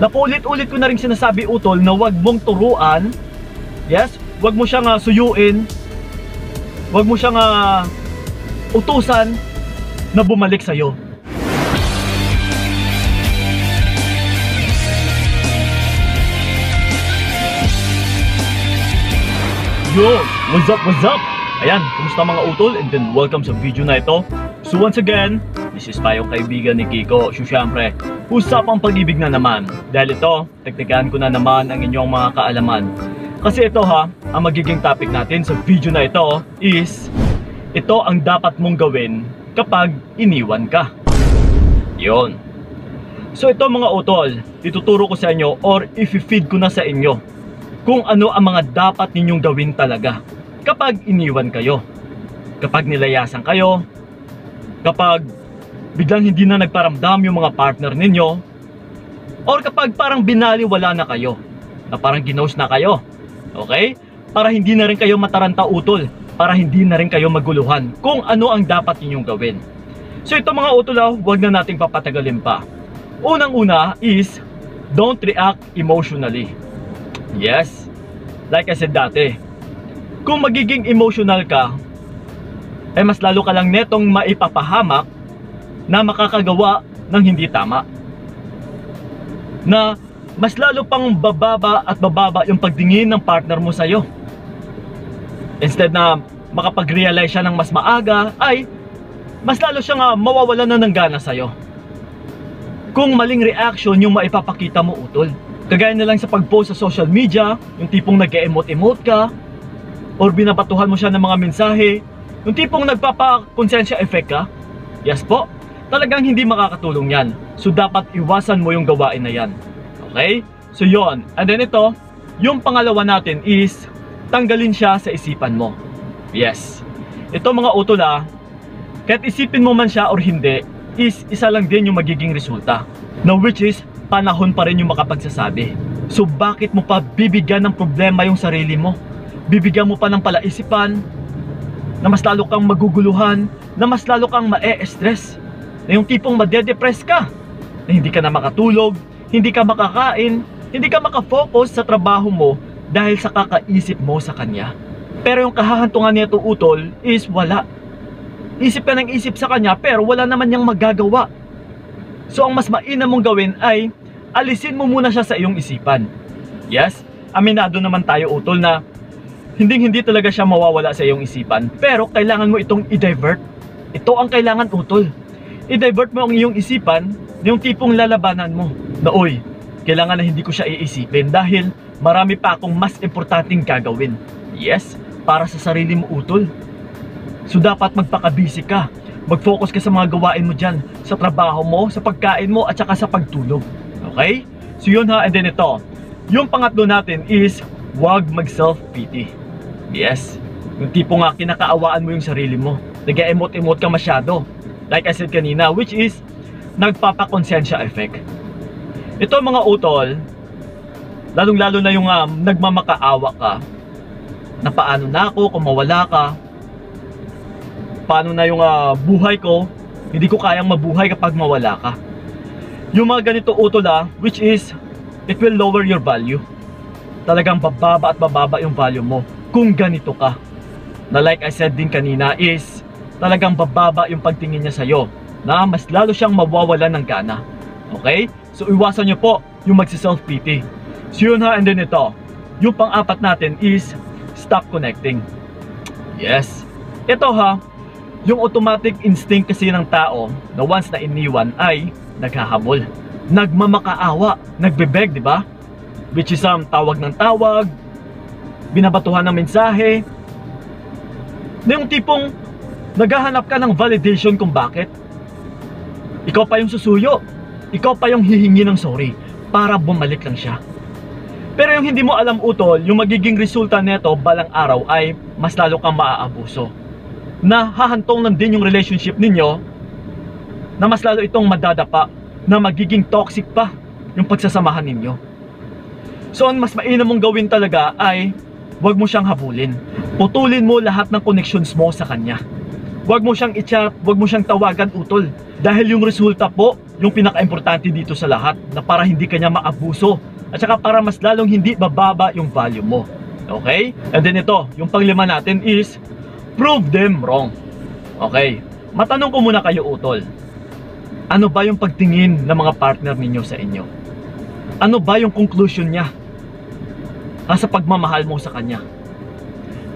Napaulit-ulit ko na rin sinasabi, utol, na wag mong turuan. Yes, wag mo siyang suyuin. Wag mo siyang utusan na bumalik sa'yo. Yo, what's up, what's up? Ayan, kumusta mga utol? And then welcome sa video na ito. So once again, this is pa yung kaibigan ni Kiko. So syempre, usapang pag-ibig na naman. Dahil ito, teknikan ko na naman ang inyong mga kaalaman. Kasi ito ang magiging topic natin sa video na ito is, ito ang dapat mong gawin kapag iniwan ka. Yon. So ito mga utol, ituturo ko sa inyo or i-feed ko na sa inyo kung ano ang mga dapat ninyong gawin talaga kapag iniwan kayo, kapag nilayasan kayo, kapag biglang hindi na nagparamdam yung mga partner ninyo, or kapag parang binaliwala na kayo, na parang ginost na kayo. Okay? Para hindi na rin kayo mataranta utol, para hindi na rin kayo maguluhan kung ano ang dapat ninyong gawin. So ito mga utol, huwag na nating papatagalin pa. Unang-una is, don't react emotionally. Yes, like I said dati, kung magiging emotional ka, mas lalo ka lang netong maipapahamak na makakagawa ng hindi tama, na mas lalo pang bababa at bababa yung pagtingin ng partner mo sa'yo. Instead na makapag-realize siya ng mas maaga, ay mas lalo siyang mawawalan na ng gana sa'yo. Kung maling reaction yung maipapakita mo utol, kagaya na lang sa pag-post sa social media, yung tipong nag-e-emote-emote ka, or binabatuhan mo siya ng mga mensahe, yung tipong nagpapa-konsensya effect ka, yes po, talagang hindi makakatulong yan. So dapat iwasan mo yung gawain na yan. Okay? So yon. And then ito, yung pangalawa natin is, tanggalin siya sa isipan mo. Yes. Ito mga utol kahit isipin mo man siya or hindi, is isa lang din yung magiging resulta. Na which is, panahon pa rin yung makapagsasabi. So bakit mo pa bibigyan ng problema yung sarili mo? Bibigyan mo pa ng palaisipan na mas lalo kang maguguluhan, na mas lalo kang ma-e-stress, na yung tipong made-depress ka, na hindi ka na makatulog, hindi ka makakain, hindi ka makafocus sa trabaho mo dahil sa kakaisip mo sa kanya. Pero yung kahahantungan niya utol is wala. Isip ka ng isip sa kanya pero wala naman niyang magagawa. So ang mas mainam mong gawin ay alisin mo muna siya sa iyong isipan. Yes, aminado naman tayo utol na hindi talaga siya mawawala sa iyong isipan, pero kailangan mo itong i-divert. Ito ang kailangan utol. I-divert mo ang iyong isipan, yung tipong lalabanan mo na oy, kailangan na hindi ko siya iisipin dahil marami pa akong mas importanteng gagawin. Yes, para sa sarili mo utol. So dapat magpaka-busy ka, mag-focus ka sa mga gawain mo dyan, sa trabaho mo, sa pagkain mo at saka sa pagtulog. Okay? So yun and then ito, yung pangatlo natin is, wag mag-self-pity. Yes, yung tipo kinakaawaan mo yung sarili mo, nag-e-emote-emote ka masyado, like I said kanina, which is nagpapakonsensya effect. Ito mga utol, lalong-lalo na yung nagmamakaawa ka, na paano na ako kung mawala ka, paano na yung buhay ko, hindi ko kayang mabuhay kapag mawala ka. Yung mga ganito utol which is, it will lower your value. Talagang bababa at bababa yung value mo kung ganito ka. Na like I said din kanina is, talagang bababa yung pagtingin niya sa'yo, na mas lalo siyang mawawalan ng gana. Okay? So iwasan nyo po yung magsi-self-pity. So yun and then ito, yung pang-apat natin is, stop connecting. Yes. Ito yung automatic instinct kasi ng tao na once na iniwan ay naghahabol, nagmamakaawa, nagbebeg, di ba? Which is tawag ng tawag, binabatuhan ng mensahe, na yung tipong naghahanap ka ng validation kung bakit. Ikaw pa yung susuyo, ikaw pa yung hihingi ng sorry para bumalik lang siya. Pero yung hindi mo alam utol, yung magiging resulta nito balang araw ay mas lalo kang maaabuso, na hahantong lang din yung relationship ninyo, na mas lalo itong madadapa, na magiging toxic pa yung pagsasamahan ninyo. So ang mas mainam mong gawin talaga ay wag mo siyang habulin. Putulin mo lahat ng connections mo sa kanya. Wag mo siyang i-chat, wag mo siyang tawagan utol, dahil yung resulta po yung pinaka-importante dito sa lahat, na para hindi kanya maabuso at saka para mas lalong hindi bababa yung value mo. Okay? And then ito, yung panglima natin is prove them wrong. Okay? Matanong ko muna kayo, utol. Ano ba yung pagtingin ng mga partner ninyo sa inyo? Ano ba yung conclusion niya sa pagmamahal mo sa kanya?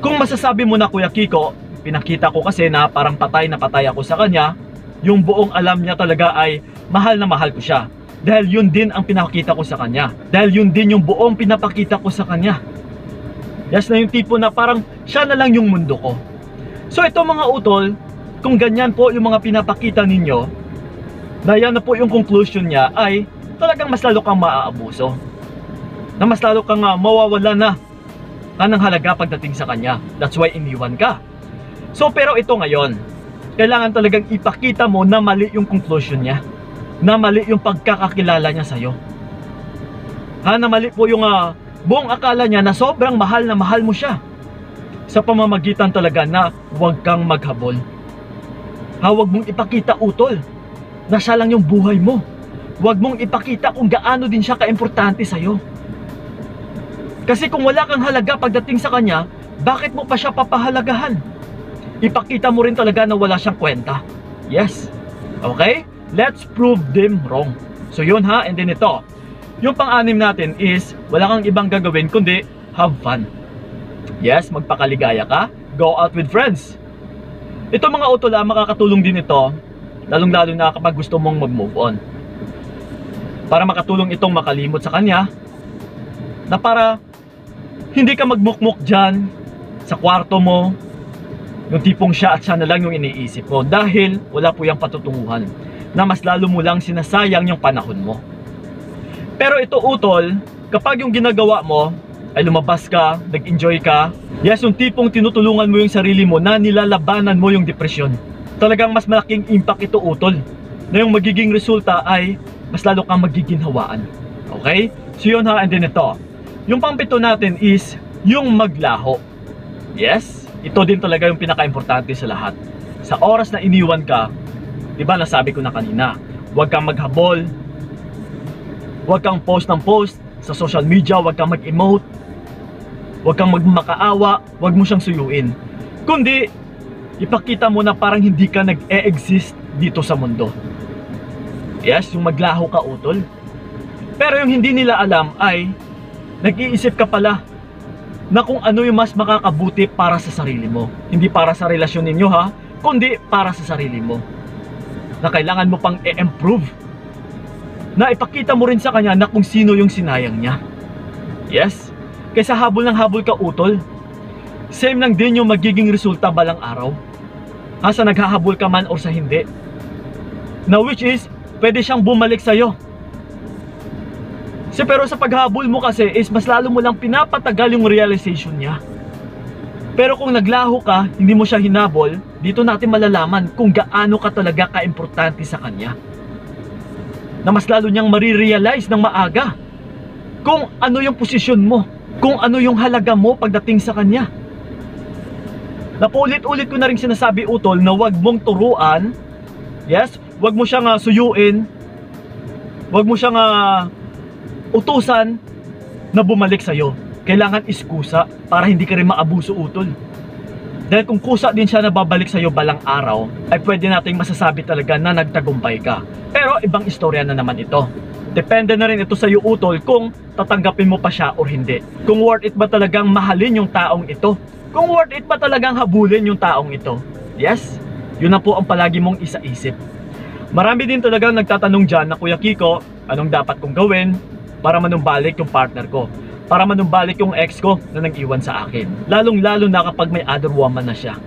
Kung masasabi mo na, Kuya Kiko, pinakita ko kasi na parang patay na patay ako sa kanya, yung buong alam niya talaga ay mahal na mahal ko siya. Dahil yun din ang pinakita ko sa kanya. Dahil yun din yung buong pinapakita ko sa kanya. Yes, na yung tipo na parang siya na lang yung mundo ko. So ito mga utol, kung ganyan po yung mga pinapakita ninyo, na yan na po yung conclusion niya, ay talagang mas lalo kang maaabuso. Na mas lalo kang mawawala na ng halaga pagdating sa kanya. That's why iniwan ka. So pero ito ngayon, kailangan talagang ipakita mo na mali yung conclusion niya, na mali yung pagkakakilala niya sa'yo, na mali po yung buong akala niya na sobrang mahal na mahal mo siya, sa pamamagitan talaga na huwag kang maghabol. Huwag mong ipakita, utol, na siya lang yung buhay mo. Huwag mong ipakita kung gaano din siya kaimportante sa'yo. Kasi kung wala kang halaga pagdating sa kanya, bakit mo pa siya papahalagahan? Ipakita mo rin talaga na wala siyang kwenta. Yes. Okay? Let's prove them wrong. So yun ha, and then ito. Yung pang-anim natin is, wala kang ibang gagawin kundi have fun. Yes, magpakaligaya ka. Go out with friends. Ito mga utol, makakatulong din ito, lalong-lalo na kapag gusto mong mag-move on. Para makatulong itong makalimot sa kanya, na para hindi ka magmukmuk dyan sa kwarto mo, yung tipong siya at siya na lang yung iniisip mo, dahil wala po yung patutunguhan, na mas lalo mo lang sinasayang yung panahon mo. Pero ito utol, kapag yung ginagawa mo ay lumabas ka, nag-enjoy ka, yes, yung tipong tinutulungan mo yung sarili mo na nilalabanan mo yung depresyon, talagang mas malaking impact ito utol, na yung magiging resulta ay mas lalo kang magiginhawaan. Okay? So yun ha, and then ito, yung pang-pito natin is yung maglaho. Yes, ito din talaga yung pinaka-importante sa lahat. Sa oras na iniwan ka, diba nasabi ko na kanina, huwag kang maghabol, huwag kang post ng post sa social media, huwag kang mag-emote, huwag kang magmakaawa, huwag mo siyang suyuin, kundi ipakita mo na parang hindi ka nag-e-exist dito sa mundo. Yes, yung maglaho ka utol. Pero yung hindi nila alam ay nag-iisip ka pala na kung ano yung mas makakabuti para sa sarili mo. Hindi para sa relasyon ninyo ha, kundi para sa sarili mo, na kailangan mo pang i-improve, na ipakita mo rin sa kanya na kung sino yung sinayang niya. Yes, kaysa habol ng habol ka utol, same lang din yung magiging resulta balang araw, sa naghahabol ka man or sa hindi, na which is pwede siyang bumalik sa'yo. Pero sa paghabol mo kasi is mas lalo mo lang pinapatagal yung realization niya. Pero kung naglaho ka, hindi mo siya hinabol, dito natin malalaman kung gaano ka talaga ka-importante sa kanya, na mas lalo niyang marirealize ng maaga kung ano yung posisyon mo, kung ano yung halaga mo pagdating sa kanya. Napaulit-ulit ko na rin sinasabi utol, na wag mong turuan. Yes, wag mo siyang suyuin, wag mo siyang utusan na bumalik sa'yo. Kailangan iskusa para hindi ka rin maabuso utol. Dahil kung kusa din siya na babalik sa'yo balang araw, ay pwede nating masasabi talaga na nagtagumpay ka. Pero ibang istorya na naman ito. Depende na rin ito sa'yo utol kung tatanggapin mo pa siya or hindi. Kung worth it ba talagang mahalin yung taong ito, kung worth it ba talagang habulin yung taong ito. Yes, yun na po ang palagi mong isaisip. Marami din talagang nagtatanong dyan na, Kuya Kiko, anong dapat kong gawin para manumbalik yung partner ko, para manumbalik yung ex ko na nag-iwan sa akin, lalong-lalo na kapag may other woman na siya.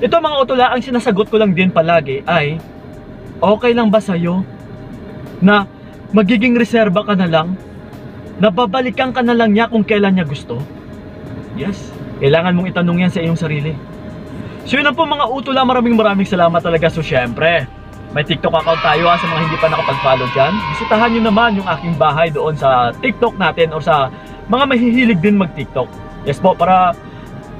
Ito mga utula, ang sinasagot ko lang din palagi ay, okay lang ba sa'yo na magiging reserba ka na lang, na babalikan ka na lang niya kung kailan niya gusto? Yes, kailangan mong itanong yan sa iyong sarili. So yun na po mga utula, maraming salamat talaga. So syempre, may TikTok account tayo sa mga hindi pa nakapag-follow dyan. Bisitahan nyo naman yung aking bahay doon sa TikTok natin, or sa mga mahihilig din mag-TikTok. Yes po, para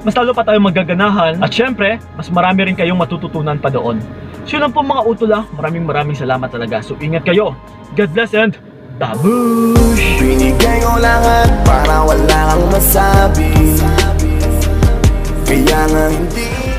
mas lalo pa tayo magaganahan, at syempre, mas marami rin kayong matututunan pa doon. So yun lang po mga utol ha. Maraming salamat talaga. So ingat kayo. God bless and babush! Binigay ko lahat para wala kang masabi. Kaya nga hindi